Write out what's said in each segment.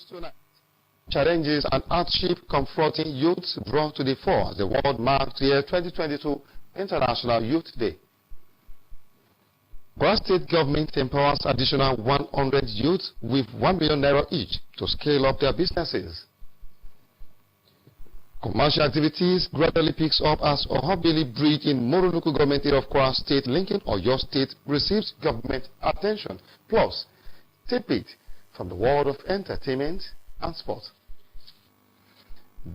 Tonight. Challenges and hardship confronting youths brought to the fore as the world marked the year 2022 International Youth Day. Kwara State government empowers additional 100 youths with 1 million naira each to scale up their businesses. Commercial activities gradually picks up as Ohabili Bridge in Moro local government area of Kwara State linking Oyo State receives government attention. Plus, tip it from the world of entertainment and sport.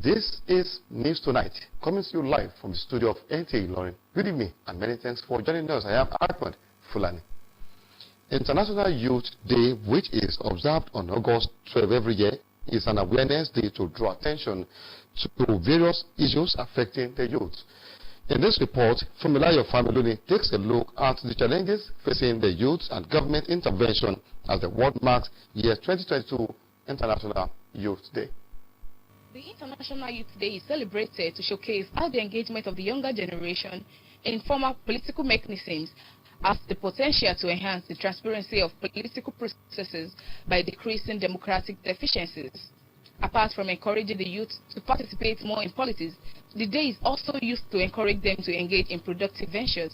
This is News Tonight, coming to you live from the studio of NTA ILORIN. Good evening and many thanks for joining us. I am Ahmed Fulani. International Youth Day, which is observed on August 12 every year, is an awareness day to draw attention to various issues affecting the youth. In this report, Fumilayo Familuni takes a look at the challenges facing the youth and government intervention as the world marks year 2022 International Youth Day. The International Youth Day is celebrated to showcase how the engagement of the younger generation in formal political mechanisms has the potential to enhance the transparency of political processes by decreasing democratic deficiencies. Apart from encouraging the youth to participate more in politics, the day is also used to encourage them to engage in productive ventures.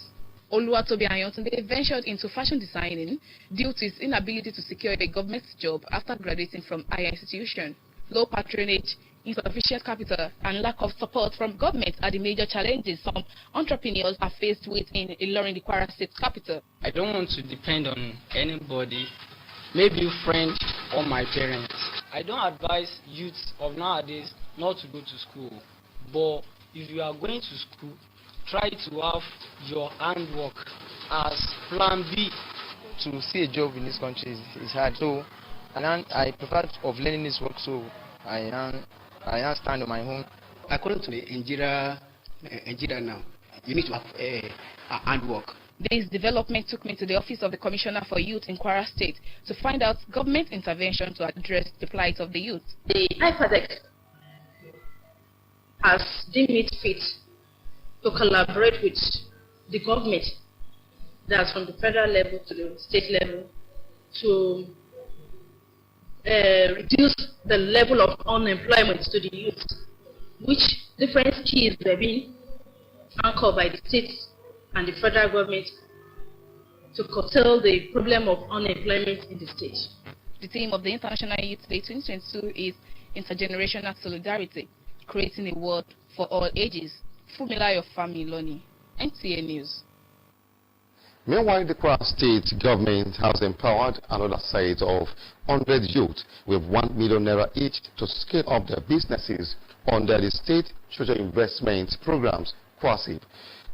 Oluwatobi Ayontunde ventured into fashion designing due to his inability to secure a government job after graduating from higher institution. Low patronage, insufficient capital, and lack of support from government are the major challenges some entrepreneurs are faced with in Ilorin, the Kwara State capital. I don't want to depend on anybody, maybe a friend or my parents. I don't advise youths of nowadays not to go to school, but if you are going to school, try to have your handwork as plan B. To see a job in this country is hard, so I prefer of learning this work, so I now stand on my own. According to the Nigeria now, you need to have handwork. This development took me to the office of the Commissioner for Youth in Kwara State to find out government intervention to address the plight of the youth. The IPADEC has deemed it fit to collaborate with the government, that's from the federal level to the state level, to reduce the level of unemployment to the youth, which different schemes were being anchored by the states and the federal government to curtail the problem of unemployment in the state. The theme of the International Youth Day 2022 is Intergenerational Solidarity, creating a world for all ages. Fumilayo Familoni, NTA News. Meanwhile, the Kwara State government has empowered another set of 100 youth with 1 million naira each to scale up their businesses under the State Social Investment Programs, QUASIP.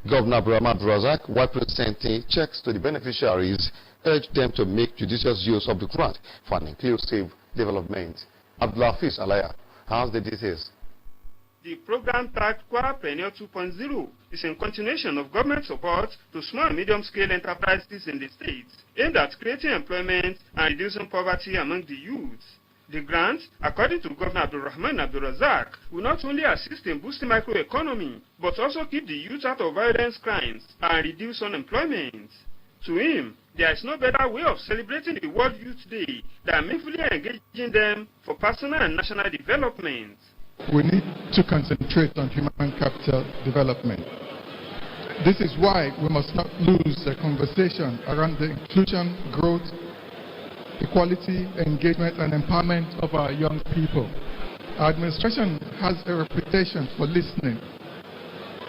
Governor Brahma Brazak, while presenting checks to the beneficiaries, urged them to make judicious use of the grant for an inclusive development. Abdulhafiz Alaya has the details. The program tagged Kwarapreneur 2.0 is in continuation of government support to small and medium-scale enterprises in the state, aimed at creating employment and reducing poverty among the youth. The grant, according to Governor Abdulrahman Abdulrazak, will not only assist in boosting microeconomy, but also keep the youth out of violence crimes and reduce unemployment. To him, there is no better way of celebrating the World Youth Day than meaningfully engaging them for personal and national development. We need to concentrate on human capital development. This is why we must not lose the conversation around the inclusion, growth, equality, engagement, and empowerment of our young people. Our administration has a reputation for listening.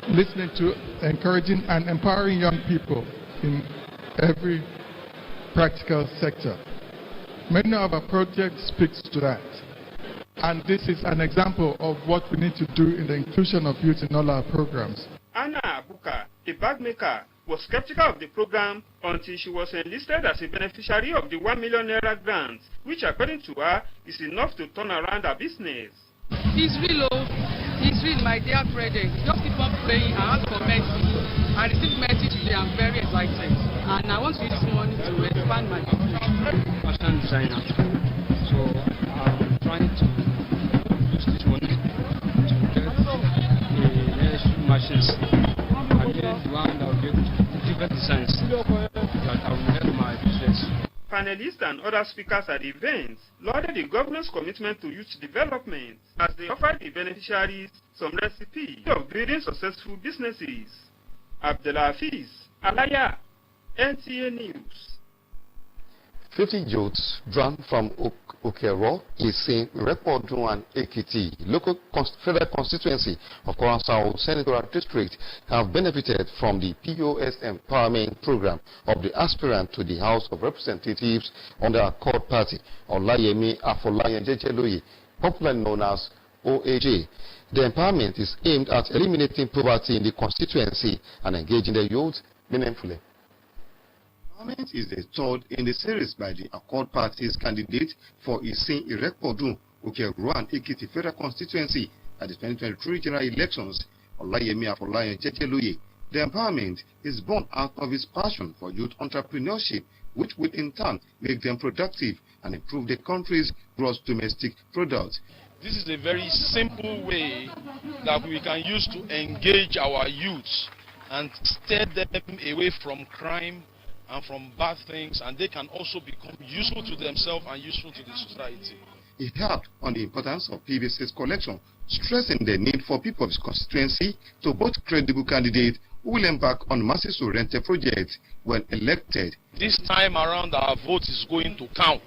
listening to, encouraging, and empowering young people in every practical sector. Many of our projects speak to that. And this is an example of what we need to do in the inclusion of youth in all our programs. Anna Abuka, a bag maker, was skeptical of the program until she was enlisted as a beneficiary of the 1 Millionaire Advance, which according to her is enough to turn around her business. It's real, it's real, my dear Frederick. Just keep on praying and ask for mercy. I received mercy today. I'm very excited. And I want to use this money to expand my business. Fashion designer. So I'm trying to use this money to get a machines. And then the one that will get different designs that I will help my business. Panelists and other speakers at the event lauded the government's commitment to youth development as they offered the beneficiaries some recipe of building successful businesses. Abdelaziz Alaya, NTA News. 50 youths drawn from Okero, Isin, Repodun, and Ekiti, local federal constituency of Kwara South Senatorial District, have benefited from the POS Empowerment Program of the aspirant to the House of Representatives under Accord Party, Olayemi Afolayan Jejeloye, popularly known as OAJ. The empowerment is aimed at eliminating poverty in the constituency and engaging the youth meaningfully. Empowerment is the third in the series by the Accord Party's candidate for Isin Irekpodun, Okero and Ekiti Federal Constituency at the 2023 general elections. Olayemi Afolayan Jejeloye. The empowerment is born out of his passion for youth entrepreneurship, which will in turn make them productive and improve the country's gross domestic product. This is a very simple way that we can use to engage our youths and steer them away from crime and from bad things, and they can also become useful to themselves and useful to the society. He harped on the importance of PVC's collection, stressing the need for people of his constituency to vote credible candidates who will embark on masses-oriented projects when elected. This time around, our vote is going to count.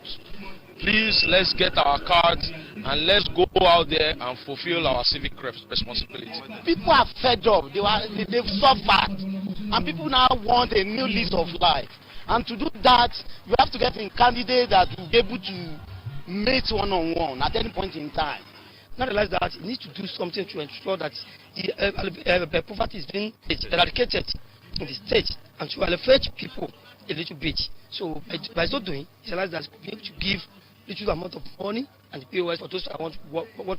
Please, let's get our cards and let's go out there and fulfill our civic responsibility. People are fed up, they've suffered, and people now want a new lease of life. And to do that, you have to get a candidate that will be able to meet one-on-one at any point in time. Now realize that you need to do something to ensure that the poverty is being eradicated in the state and to elevate people a little bit. So by so doing, you realize that we have to give little amount of money and the POS for those that want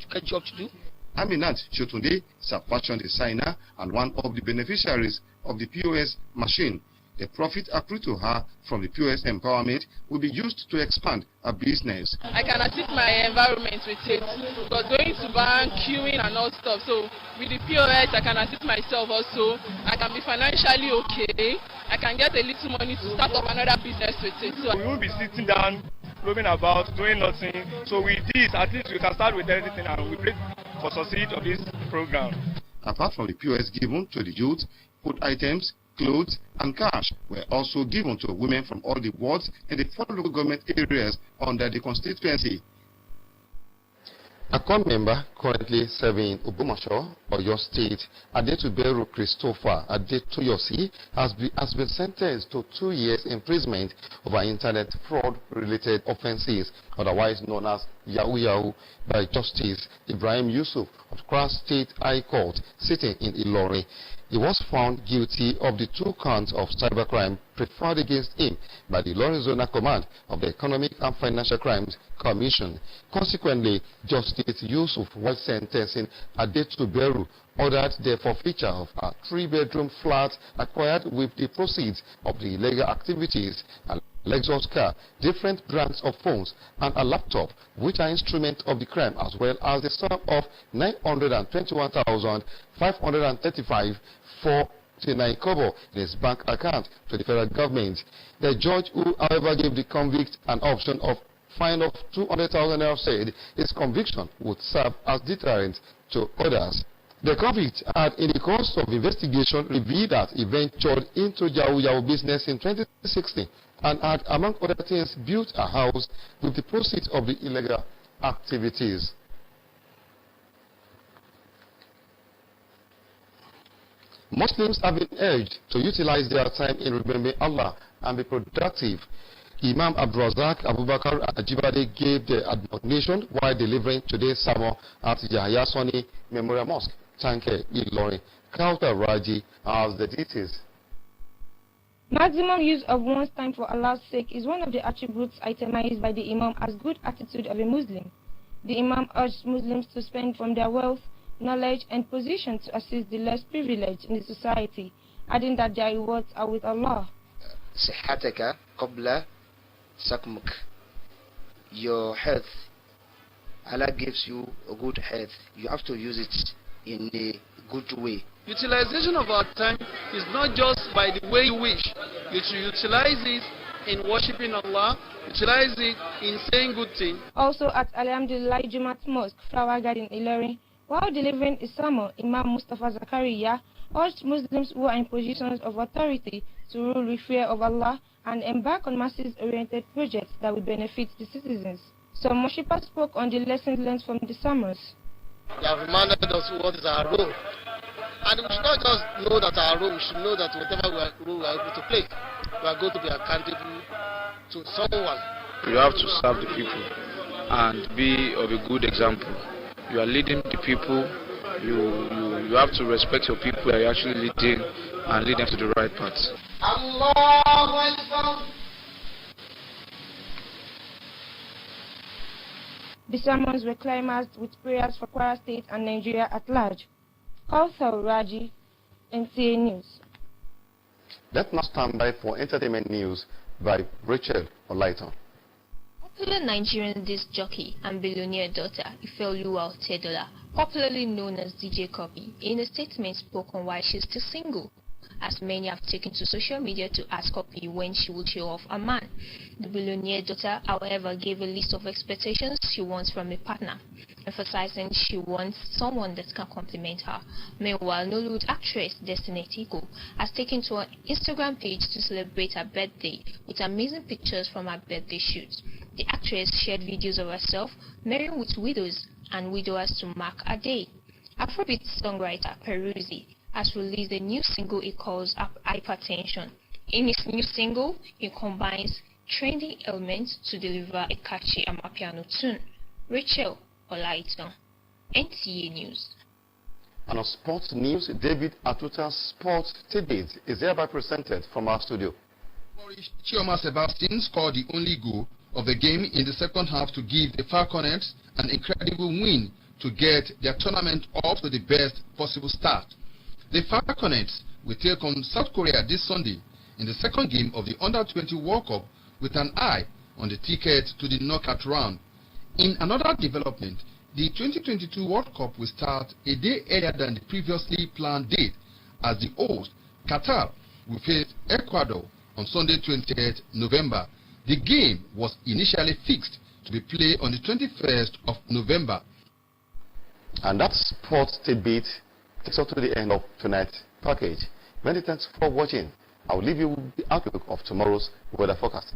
to get job to do. Aminat Shotunde is a fashion designer and one of the beneficiaries of the POS machine. The profit accrued to her from the POS empowerment will be used to expand her business. I can assist my environment with it, because going to bank, queuing and all stuff. So with the POS, I can assist myself also. I can be financially okay. I can get a little money to start up another business with it. So we won't be sitting down, roving about, doing nothing. So with this, at least we can start with everything and we pray for success of this program. Apart from the POS given to the youth, food items, clothes and cash were also given to women from all the wards in the 4 local government areas under the constituency. A CON member currently serving in Obomasho, Oyo State, Adetuberu Christopher Adetoyosi, has been sentenced to 2 years imprisonment over internet fraud-related offences, otherwise known as Yahoo Yahoo, by Justice Ibrahim Yusuf of Kwara State High Court, sitting in Ilorin. He was found guilty of the 2 counts of cybercrime preferred against him by the Ilorin Zonal Command of the Economic and Financial Crimes Commission. Consequently, Justice Yusuf, while sentencing Adetuberu, ordered the forfeiture of a 3-bedroom flat acquired with the proceeds of the illegal activities, a Lexus car, different brands of phones, and a laptop, which are instruments of the crime, as well as the sum of 921,535.49 kobo in his bank account to the federal government. The judge, who however gave the convict an option of fine of 200,000 naira, said his conviction would serve as deterrent to others. The convict had, in the course of investigation, revealed that he ventured into Yahoo Yahoo business in 2016 and had, among other things, built a house with the proceeds of the illegal activities. Muslims have been urged to utilize their time in remembering Allah and be productive. Imam Abdulrazak Abubakar Ajibade gave the admonition while delivering today's sermon at Yahya Sani Memorial Mosque, Tanke, Ilorin. Kauta Raji has the details. Maximum use of one's time for Allah's sake is one of the attributes itemized by the Imam as good attitude of a Muslim. The Imam urged Muslims to spend from their wealth, knowledge, and position to assist the less privileged in the society, adding that their rewards are with Allah. صحتك قبل سقمك. Your health, Allah gives you a good health. You have to use it in a good way. Utilization of our time is not just by the way you wish. You should utilize it in worshiping Allah, utilize it in saying good things. Also at Alhamdulillah Jumat Mosque, Flower Garden, Ilorin, while delivering a sermon, Imam Mustafa Zakaria urged Muslims who are in positions of authority to rule with fear of Allah and embark on masses-oriented projects that will benefit the citizens. Some worshippers spoke on the lessons learned from the sermons. They have reminded us what is our role. And we should not just know that our role, we should know that whatever role we are able to play, we are going to be accountable to someone. You have to serve the people and be of a good example. You are leading the people, you have to respect your people that you're actually leading and lead them to the right path. The sermons were climaxed with prayers for Kwara State and Nigeria at large. Kauthar Raji, NTA News. Let's now stand by for entertainment news by Rachel Olaiton. Popular Nigerian disc jockey and billionaire daughter Ifeoluwa Otedola, popularly known as DJ Cuppy, in a statement spoke on why she's still single, as many have taken to social media to ask Cuppy when she will show off a man. The billionaire daughter, however, gave a list of expectations she wants from a partner, emphasizing she wants someone that can compliment her. Meanwhile, Nollywood actress Destiny Etiko has taken to her Instagram page to celebrate her birthday with amazing pictures from her birthday shoot. The actress shared videos of herself marrying with widows and widowers to mark her day. Afrobeat songwriter Peruzzi has released a new single he calls Hypertension. In his new single, he combines trendy elements to deliver a catchy amapiano tune. Rachel Olaiton, NTA News. And on sports news, David Atuta's sports tidbit is hereby presented from our studio. Chioma Sebastian scored the only goal of the game in the second half to give the Falconets an incredible win to get their tournament off to the best possible start. The Falconets will take on South Korea this Sunday in the second game of the Under-20 World Cup with an eye on the ticket to the knockout round. In another development, the 2022 World Cup will start a day earlier than the previously planned date, as the host, Qatar, will face Ecuador on Sunday 28th November. The game was initially fixed to be played on the 21st of November. And that sports tidbit takes us to the end of tonight's package. Many thanks for watching. I will leave you with the outlook of tomorrow's weather forecast.